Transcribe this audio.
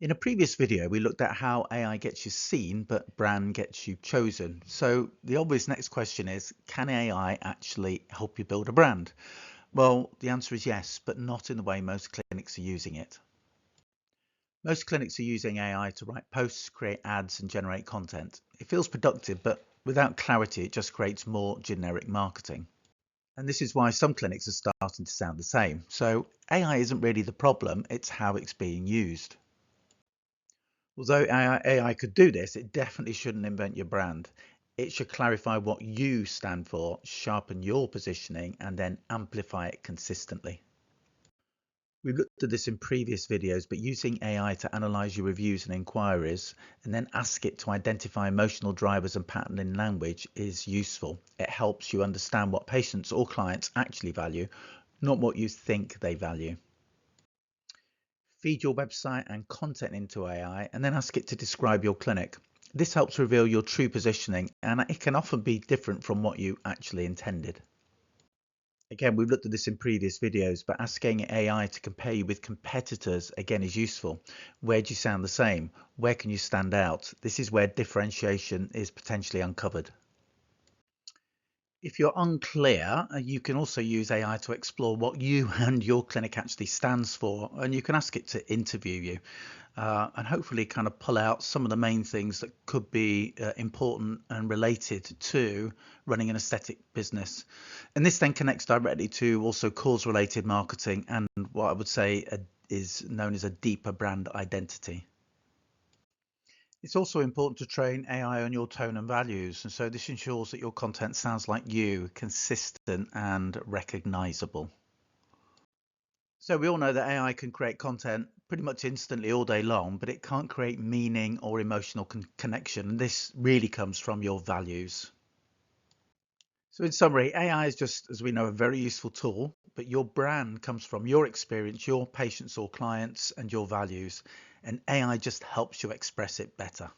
In a previous video, we looked at how AI gets you seen, but brand gets you chosen. So the obvious next question is, can AI actually help you build a brand? Well, the answer is yes, but not in the way most clinics are using it. Most clinics are using AI to write posts, create ads, and generate content. It feels productive, but without clarity, it just creates more generic marketing. And this is why some clinics are starting to sound the same. So AI isn't really the problem, it's how it's being used. Although AI could do this, it definitely shouldn't invent your brand. It should clarify what you stand for, sharpen your positioning, and then amplify it consistently. We've looked at this in previous videos, but using AI to analyze your reviews and inquiries and then ask it to identify emotional drivers and pattern in language is useful. It helps you understand what patients or clients actually value, not what you think they value. Feed your website and content into AI and then ask it to describe your clinic. This helps reveal your true positioning, and it can often be different from what you actually intended. Again, we've looked at this in previous videos, but asking AI to compare you with competitors again is useful. Where do you sound the same? Where can you stand out? This is where differentiation is potentially uncovered. If you're unclear, you can also use AI to explore what you and your clinic actually stands for, and you can ask it to interview you and hopefully kind of pull out some of the main things that could be important and related to running an aesthetic business. And this then connects directly to also cause-related marketing and what I would say is known as a deeper brand identity. It's also important to train AI on your tone and values, and so this ensures that your content sounds like you, consistent and recognizable. So we all know that AI can create content pretty much instantly all day long, but it can't create meaning or emotional connection, and this really comes from your values. So in summary, AI is just, as we know, a very useful tool, but your brand comes from your experience, your patients or clients, and your values, and AI just helps you express it better.